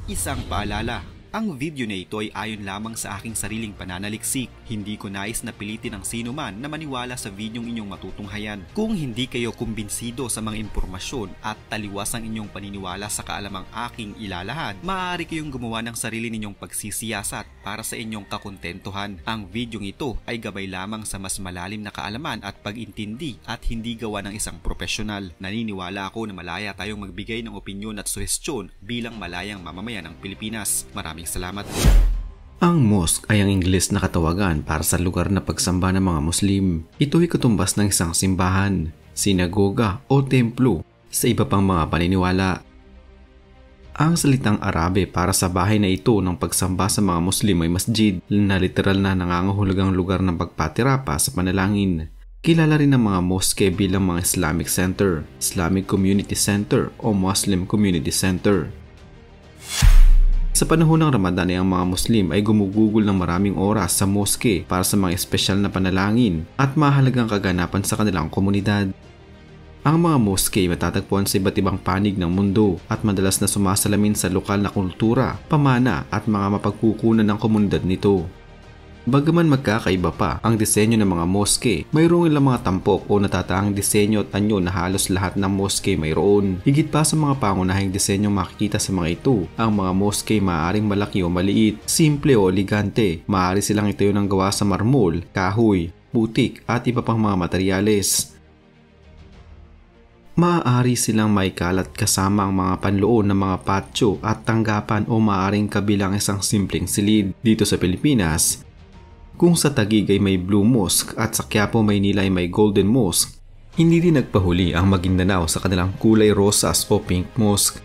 Isang paalala, ang video na ito ay ayon lamang sa aking sariling pananaliksik. Hindi ko nais na pilitin ang sino man na maniwala sa videong inyong matutunghayan. Kung hindi kayo kumbinsido sa mga impormasyon at taliwas ang inyong paniniwala sa kaalamang aking ilalahad, maaari kayong gumawa ng sarili ninyong pagsisiyasat para sa inyong kakontentuhan. Ang videong ito ay gabay lamang sa mas malalim na kaalaman at pag-intindi at hindi gawa ng isang profesional. Naniniwala ako na malaya tayong magbigay ng opinyon at suhestyon bilang malayang mamamayan ng Pilipinas. Maraming salamat. Ang mosque ay ang Ingles na katawagan para sa lugar na pagsamba ng mga Muslim. Ito ay katumbas ng isang simbahan, sinagoga o templo sa iba pang mga paniniwala. Ang salitang Arabe para sa bahay na ito ng pagsamba sa mga Muslim ay masjid na literal na nangangahulugang lugar ng pagpatirapa sa panalangin. Kilala rin ang mga mosque bilang mga Islamic Center, Islamic Community Center o Muslim Community Center. Sa panahon ng Ramadan ay ang mga Muslim ay gumugugol ng maraming oras sa mosque para sa mga espesyal na panalangin at mahalagang kaganapan sa kanilang komunidad. Ang mga mosque ay matatagpuan sa iba't ibang panig ng mundo at madalas na sumasalamin sa lokal na kultura, pamana at mga mapagkukunan ng komunidad nito. Bagaman magkakaiba pa ang disenyo ng mga mosque, mayroong ilang mga tampok o natataang disenyo at anyo na halos lahat ng mosque mayroon. Higit pa sa mga pangunahing disenyong makikita sa mga ito, ang mga mosque maaaring malaki o maliit, simple o elegante, maaari silang itayo ng gawa sa marmol, kahoy, putik at iba pang mga materyales. Maaari silang maikalat kasama ang mga panloob ng mga patio at tanggapan o maaaring kabilang isang simpleng silid. Dito sa Pilipinas, kung sa Taguig ay may Blue Mosque at sa Quiapo, Maynila ay may Golden Mosque, hindi din nagpahuli ang Maguindanao sa kanilang kulay rosas o Pink Mosque.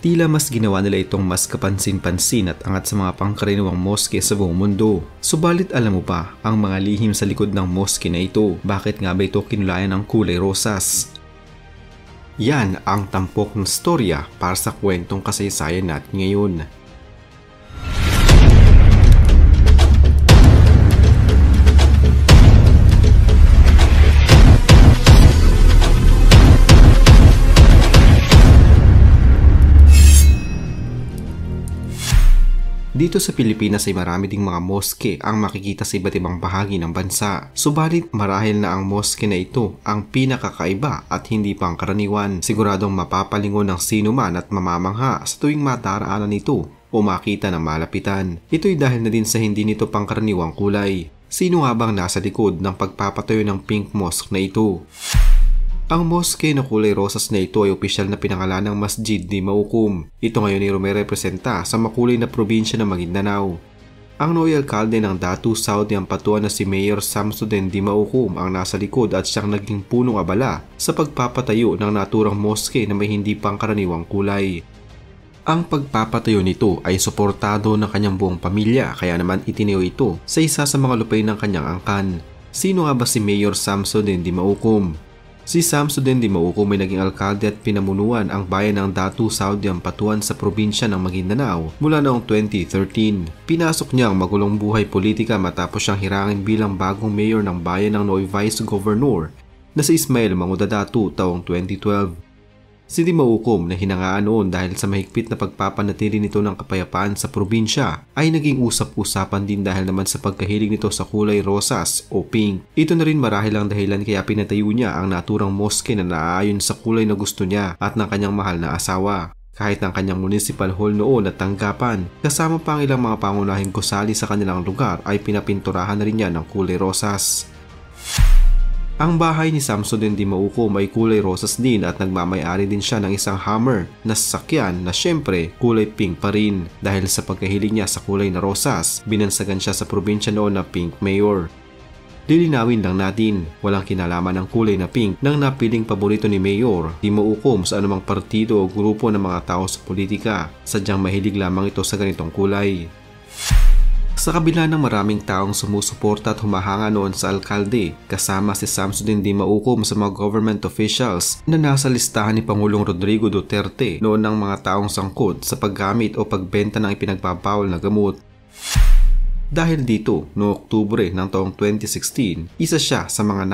Tila mas ginawa nila itong mas kapansin-pansin at angat sa mga pangkaraniwang mosque sa buong mundo. Subalit alam mo ba ang mga lihim sa likod ng mosque na ito? Bakit nga ba ito kinulayan ng kulay rosas? Yan ang tampok ng storya para sa kwentong kasaysayan natin ngayon. Dito sa Pilipinas ay marami ding mga mosque ang makikita sa iba't ibang bahagi ng bansa. Subalit marahil na ang mosque na ito ang pinakakaiba at hindi pangkaraniwan. Siguradong mapapalingon ng sino man at mamamangha sa tuwing madaraanan nito o makita ng malapitan. Ito'y dahil na din sa hindi nito pangkaraniwang kulay. Sino nga bang nasa likod ng pagpapatayo ng Pink Mosque na ito? Ang mosque na kulay rosas na ito ay opisyal na pinangalan ng Masjid di Maukum. Ito ngayon ay rumerepresenta sa makulay na probinsya ng Maguindanao. Ang noy alkalde ng Datu Saudi Ampatuan na si Mayor Samsudin di Maukum ang nasa likod at siyang naging punong abala sa pagpapatayo ng naturang mosque na may hindi pangkaraniwang kulay. Ang pagpapatayo nito ay suportado ng kanyang buong pamilya, kaya naman itinayo ito sa isa sa mga lupain ng kanyang angkan. Sino nga ba si Mayor Samsudin di Maukum? Si Samsudin di Maukum ay naging alkalde at pinamunuan ang bayan ng Datu Saudi Ampatuan sa probinsya ng Maguindanao mula noong 2013. Pinasok niya ang magulong buhay politika matapos siyang hirangin bilang bagong mayor ng bayan ng Noy Vice Governor na si Ismail Mangudadatu taong 2012. Si Di Maukum na hinangaan noon dahil sa mahigpit na pagpapanatili nito ng kapayapaan sa probinsya ay naging usap-usapan din dahil naman sa pagkahilig nito sa kulay rosas o pink. Ito na rin marahil ang dahilan kaya pinatayo niya ang naturang mosque na naaayon sa kulay na gusto niya at ng kanyang mahal na asawa. Kahit ang kanyang municipal hall noon at tanggapan, kasama pa ang ilang mga pangunahing gusali sa kanilang lugar ay pinapinturahan na rin niya ng kulay rosas. Ang bahay ni Samsudin di Maukum ay kulay rosas din at nagmamay-ari din siya ng isang Hummer na sasakyan na syempre kulay pink pa rin. Dahil sa pagkahilig niya sa kulay na rosas, binansagan siya sa probinsya noon na Pink Mayor. Lilinawin lang natin, walang kinalaman ang kulay na pink nang napiling paborito ni Mayor di Maukum sa anumang partido o grupo ng mga tao sa politika. Sadyang mahilig lamang ito sa ganitong kulay. Sa kabila ng maraming taong sumusuporta at humahanga noon sa alkalde, kasama si Samsudin di Maukum sa mga government officials na nasa listahan ni Pangulong Rodrigo Duterte noon ng mga taong sangkot sa paggamit o pagbenta ng ipinagbabawal na gamot. Dahil dito, noong Oktubre ng taong 2016, isa siya sa mga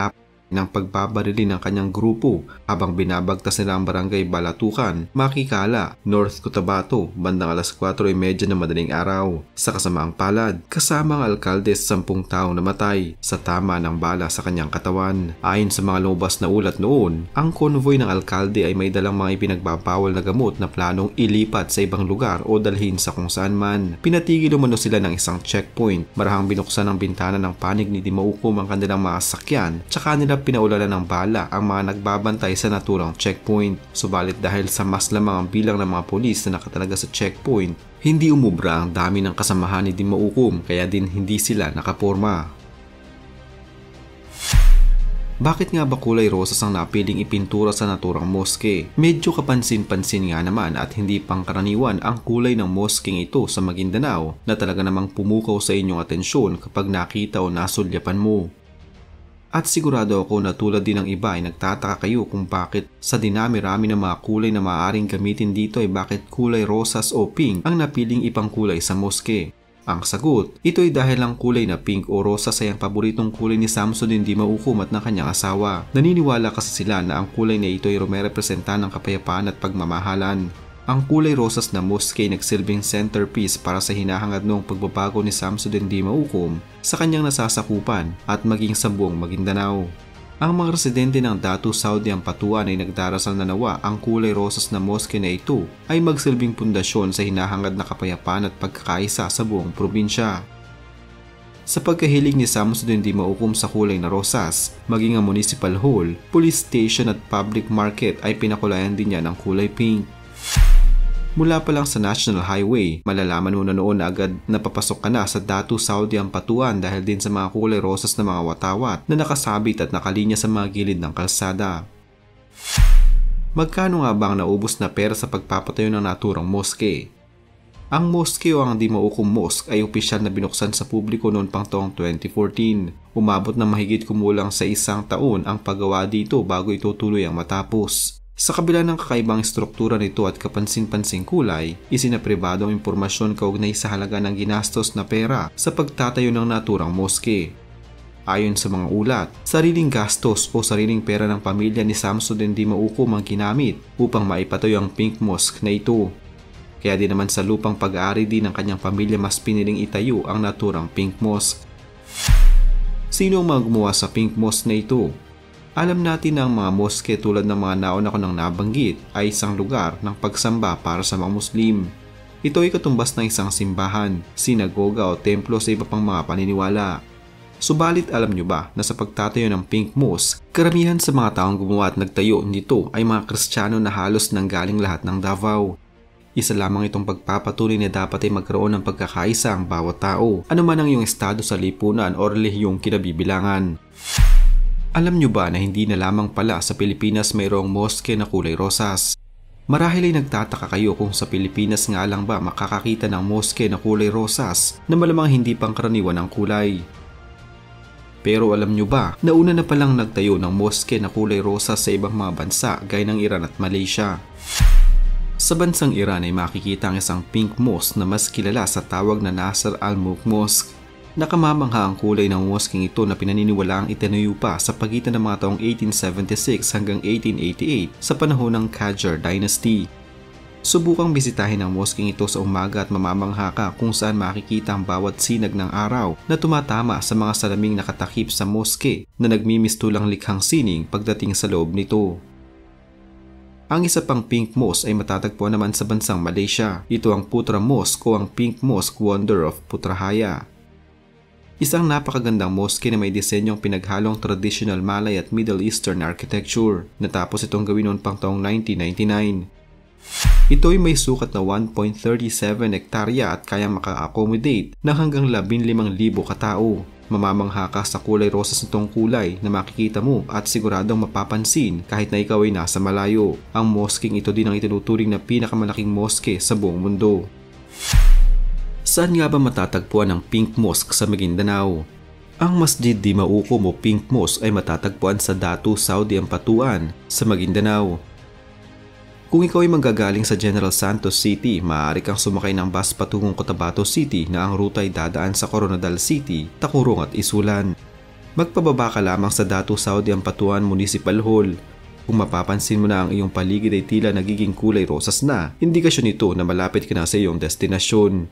ng pagbabarili ng kanyang grupo habang binabagtas nila ang barangay Balatukan, Makikala, North Cotabato bandang alas 4:30 ng madaling araw. Sa kasamaang palad, kasama ang alkalde sa 10 taong namatay sa tama ng bala sa kanyang katawan. Ayon sa mga lumabas na ulat noon, ang konvoy ng alkalde ay may dalang mga ipinagbabawal na gamot na planong ilipat sa ibang lugar o dalhin sa kung saan man. Pinatigil umano sila ng isang checkpoint. Marahang binuksan ang bintana ng panig ni Dimaukom ang kanilang mga sasakyan, tsaka nila pinaulalan ng bala ang mga nagbabantay sa naturang checkpoint. Subalit dahil sa mas lamang ang bilang ng mga polis na nakatalaga sa checkpoint, hindi umubra ang dami ng kasamahan ni Dimaukom kaya din hindi sila nakaporma. Bakit nga ba kulay rosas ang napiling ipintura sa naturang moske? Medyo kapansin-pansin nga naman at hindi pangkaraniwan ang kulay ng moskeng ito sa Maguindanao na talaga namang pumukaw sa inyong atensyon kapag nakita o nasulyapan mo. At sigurado ako na tulad din ng iba ay nagtataka kayo kung bakit sa dinami-rami ng mga kulay na maaaring gamitin dito ay bakit kulay rosas o pink ang napiling ipangkulay sa moske. Ang sagot, ito ay dahil ang kulay na pink o rosas ay ang paboritong kulay ni Samsudin Dimaukom at ng kanyang asawa. Naniniwala kasi sila na ang kulay na ito ay rumerepresenta ng kapayapaan at pagmamahalan. Ang kulay rosas na moske ay nagsilbing centerpiece para sa hinahangad noong pagbabago ni Samsudin Dimaukom sa kanyang nasasakupan at maging sa buong Maguindanao. Ang mga residente ng Datu Saudi Ampatuan ay nagdarasal na nawa ang kulay rosas na moske na ito ay magsilbing pundasyon sa hinahangad na kapayapaan at pagkakaisa sa buong probinsya. Sa pagkahilig ni Samsudin Dimaukom sa kulay na rosas, maging ang municipal hall, police station at public market ay pinakulayan din niya ng kulay pink. Mula pa lang sa National Highway, malalaman mo na noon na agad napapasok ka na sa Datu Saudi Ampatuan dahil din sa mga kulay rosas na mga watawat na nakasabit at nakalinya sa mga gilid ng kalsada. Magkano nga ba ang naubos na pera sa pagpapatayo ng naturang moske? Ang moske o ang Dimaukom Mosque ay opisyal na binuksan sa publiko noon pang taong 2014. Umabot na mahigit kumulang sa 1 taon ang paggawa dito bago ito tuloy ang matapos. Sa kabila ng kakaibang struktura nito at kapansin-pansing kulay, isinapribado ang impormasyon kaugnay sa halaga ng ginastos na pera sa pagtatayo ng naturang moske. Ayon sa mga ulat, sariling gastos o sariling pera ng pamilya ni Samsudin Dimaukom ang ginamit upang maipatayo ang Pink Mosque na ito. Kaya din naman sa lupang pag-aari din ng kanyang pamilya mas piniling itayo ang naturang Pink Mosque. Sino ang mga gumawa sa Pink Mosque na ito? Alam natin na ang mga moske tulad ng mga nauna ko nang nabanggit ay isang lugar ng pagsamba para sa mga Muslim. Ito ay katumbas ng isang simbahan, sinagoga o templo sa iba pang mga paniniwala. Subalit alam nyo ba na sa pagtatayo ng Pink Mosque, karamihan sa mga taong gumawa at nagtayo nito ay mga Kristiyano na halos nanggaling lahat ng Davao. Isa lamang itong pagpapatuloy na dapat ay magkaroon ng pagkakaisa ang bawat tao, anuman ang iyong estado sa lipunan o relihiyong kinabibilangan. Alam nyo ba na hindi na lamang pala sa Pilipinas mayroong moske na kulay rosas? Marahil ay nagtataka kayo kung sa Pilipinas nga lang ba makakakita ng moske na kulay rosas na malamang hindi pangkaraniwan ang kulay. Pero alam nyo ba na una na palang nagtayo ng moske na kulay rosas sa ibang mga bansa gaya ng Iran at Malaysia? Sa bansang Iran ay makikita ang isang pink mosque na mas kilala sa tawag na Nasr al-Mulk Mosque. Nakamamangha ang kulay ng moskeng ito na pinaniniwalaang itinayo pa sa pagitan ng mga taong 1876 hanggang 1888 sa panahon ng Qajar Dynasty. Subukang bisitahin ang moskeng ito sa umaga at mamamangha ka kung saan makikita ang bawat sinag ng araw na tumatama sa mga salaming nakatakip sa moske na nagmimistulang likhang sining pagdating sa loob nito. Ang isa pang Pink Mosque ay matatagpuan naman sa bansang Malaysia. Ito ang Putra Mosque o ang Pink Mosque Wonder of Putrajaya. Isang napakagandang moske na may disenyong pinaghalong traditional Malay at Middle Eastern architecture. Natapos itong gawin noon pang taong 1999. Ito ay may sukat na 1.37 hektarya at kayang maka-accommodate ng hanggang 15,000 katao. Mamamangha ka sa kulay rosas nitong kulay na makikita mo at siguradong mapapansin kahit na ikaw ay nasa malayo. Ang moskeng ito din ang itinuturing na pinakamalaking moske sa buong mundo. Saan nga ba matatagpuan ang Pink Mosque sa Maguindanao? Ang Masjid Dimaukom o Pink Mosque ay matatagpuan sa Datu Saudi Ampatuan sa Maguindanao. Kung ikaw ay manggagaling sa General Santos City, maaari kang sumakay ng bus patungong Cotabato City na ang ruta ay dadaan sa Coronadal City, Tacurong at Isulan. Magpababa ka lamang sa Datu Saudi Ampatuan Municipal Hall. Kung mapapansin mo na ang iyong paligid ay tila nagiging kulay rosas na, indikasyon nito na malapit ka na sa iyong destinasyon.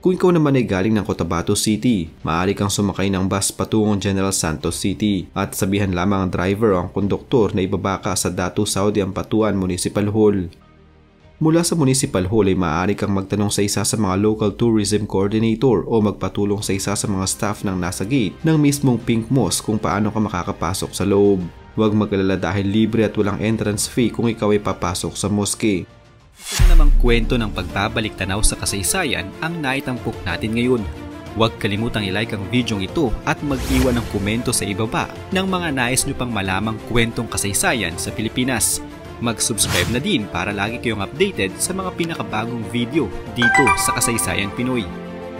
Kung ikaw naman ay galing ng Cotabato City, maaari kang sumakay ng bus patungong General Santos City at sabihan lamang ang driver o ang konduktor na ibaba ka sa Datu Saudi Ampatuan Municipal Hall. Mula sa Municipal Hall ay maaari kang magtanong sa isa sa mga local tourism coordinator o magpatulong sa isa sa mga staff ng nasa gate ng mismong Pink Mosque kung paano ka makakapasok sa loob. Huwag mag-alala dahil libre at walang entrance fee kung ikaw ay papasok sa mosque. Ito na namang kwento ng pagbabalik tanaw sa kasaysayan ang naitampok natin ngayon. Huwag kalimutang i-like ang video ito at mag-iwan ng komento sa ibaba ng mga nais nyo pang malamang kwentong kasaysayan sa Pilipinas. Mag-subscribe na din para lagi kayong updated sa mga pinakabagong video dito sa Kasaysayan Pinoy.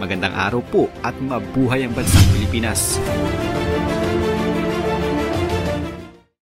Magandang araw po at mabuhay ang bansang Pilipinas!